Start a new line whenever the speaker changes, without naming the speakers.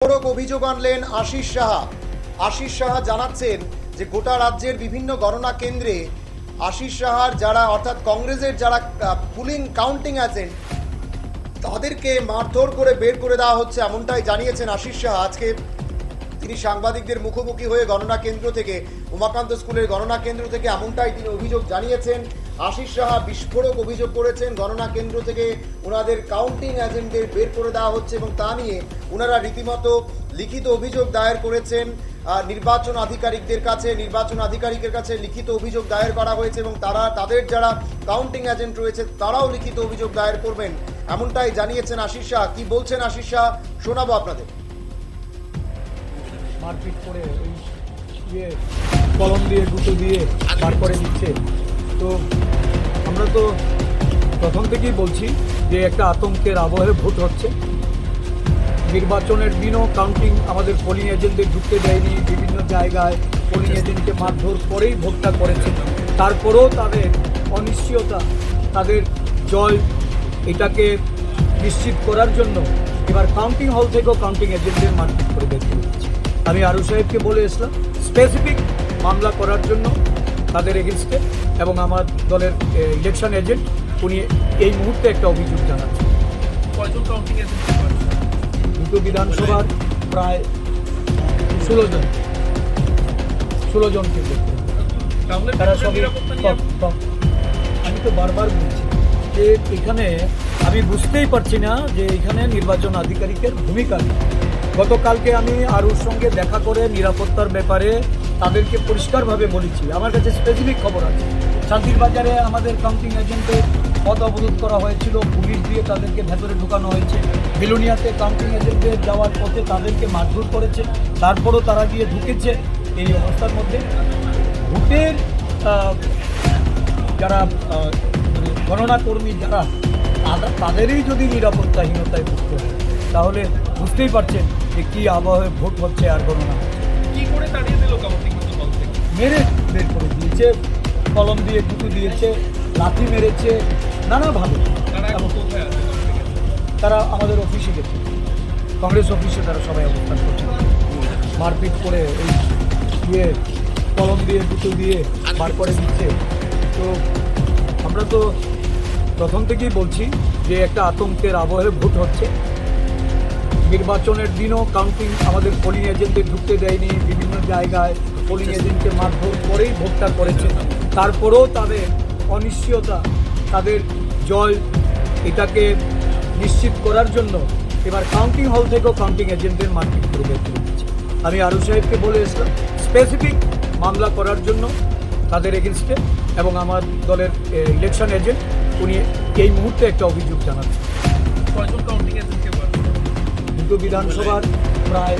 বিস্ফোরক অভিযোগ আনলেন আশিস সাহা। আশিস সাহা জানাচ্ছেন যে গোটা রাজ্যের বিভিন্ন গণনা কেন্দ্রে আশিস সাহার যারা অর্থাৎ কংগ্রেসের যারা পুলিং কাউন্টিং এজেন্ট তাদেরকে মারধর করে বের করে দেওয়া হচ্ছে, এমনটাই জানিয়েছেন আশিস সাহা। আজকে তিনি সাংবাদিকদের মুখোমুখি হয়ে গণনা কেন্দ্র থেকে, উমাকান্ত স্কুলের গণনা কেন্দ্র থেকে এমনটাই তিনি অভিযোগ জানিয়েছেন। আশিস সাহা বিস্ফোরক অভিযোগ করেছেন, গণনা কেন্দ্র থেকে ওনাদের কাউন্টিং এজেন্টদের বের করে দেওয়া হচ্ছে এবং তা নিয়ে ওনারা রীতিমতো লিখিত অভিযোগ দায়ের করেছেন নির্বাচন আধিকারিকদের কাছে। নির্বাচন আধিকারিকের কাছে লিখিত অভিযোগ দায়ের করা হয়েছে এবং তাদের যারা কাউন্টিং এজেন্ট রয়েছে তারাও লিখিত অভিযোগ দায়ের করবেন, এমনটাই জানিয়েছেন আশিস সাহা। কি বলছেন আশিস সাহা শোনাবো আপনাদের।
মারপিট করে ওই কলম দিয়ে গুঁতো দিয়ে বার করে দিচ্ছে। তো আমরা তো প্রথম থেকেই বলছি যে একটা আতঙ্কের আবহে ভোট হচ্ছে। নির্বাচনের দিনও কাউন্টিং আমাদের পোলিং এজেন্টদের ঢুকতে দেয়নি, বিভিন্ন জায়গায় পোলিং এজেন্টকে মারধর করেই ভোটটা করেছে। তারপরেও তাদের অনিশ্চয়তা, তাদের জয় এটাকে নিশ্চিত করার জন্য এবার কাউন্টিং হল থেকেও কাউন্টিং এজেন্টদের মারপিট করে বের করে দিচ্ছে। আমি আরু সাহেবকে বলে এসলাম স্পেসিফিক মামলা করার জন্য তাদের এগেনস্টে, এবং আমার দলের ইলেকশন এজেন্ট উনি এই মুহূর্তে একটা অভিযোগ জানাচ্ছেন। দুটো বিধানসভার প্রায় 16 জনকে তারা সবই। আমি তো বারবার বলছি যে এখানে আমি বুঝতেই পারছি না যে এখানে নির্বাচন আধিকারিকের ভূমিকা নেই। গতকালকে আমি আরুর সঙ্গে দেখা করে নিরাপত্তার ব্যাপারে তাদেরকে পরিষ্কারভাবে বলেছি। আমার কাছে স্পেসিফিক খবর আছে, শান্তির বাজারে আমাদের কাউন্টিং এজেন্টের পথ অবরোধ করা হয়েছিল, পুলিশ দিয়ে তাদেরকে ভেতরে ঢুকানো হয়েছে। বিলোনিয়াতে কাউন্টিং এজেন্টদের যাওয়ার পথে তাদেরকে মারধর করেছে, তারপরও তারা গিয়ে ঢুকেছে। এই অবস্থার মধ্যে ভোটের যারা গণনা কর্মী যারা তাদেরই যদি নিরাপত্তাহীনতায় ভুগতে হয় তাহলে বুঝতেই পারছেন যে কী আবহে ভোট হচ্ছে আর গণনা
কি করে তাড়িয়ে দিল কাউন্টিং হল থেকে?
মেরে বের করে দিয়েছে, কলম দিয়ে গুঁতো দিয়েছে, লাঠি মেরেছে নানাভাবে। তারা আমাদের অফিসে গেছে, কংগ্রেস অফিসে তারা সবাই অবস্থান করছে। মারপিট করে ওই কলম দিয়ে গুঁতো দিয়ে বার করে দিচ্ছে। তো আমরা তো প্রথম থেকেই বলছি যে একটা আতঙ্কের আবহে ভোট হচ্ছে। নির্বাচনের দিনও কাউন্টিং আমাদের পোলিং এজেন্টদের ঢুকতে দেয়নি, বিভিন্ন জায়গায় পোলিং এজেন্টকে মারধর করেই ভোটটা করেছে। তারপরেও তাদের অনিশ্চয়তা, তাদের জয় এটাকে নিশ্চিত করার জন্য এবার কাউন্টিং হল থেকেও কাউন্টিং এজেন্টদের মারপিট করে বের করে দিচ্ছে। আমি আরু সাহেবকে বলে এসলাম স্পেসিফিক মামলা করার জন্য তাদের এগেনস্টে, এবং আমার দলের ইলেকশন এজেন্ট উনি এই মুহূর্তে একটা অভিযোগ জানাচ্ছেন।
কয়জন কাউন্টিং এজেন্টকে?
দুটো বিধানসভার প্রায়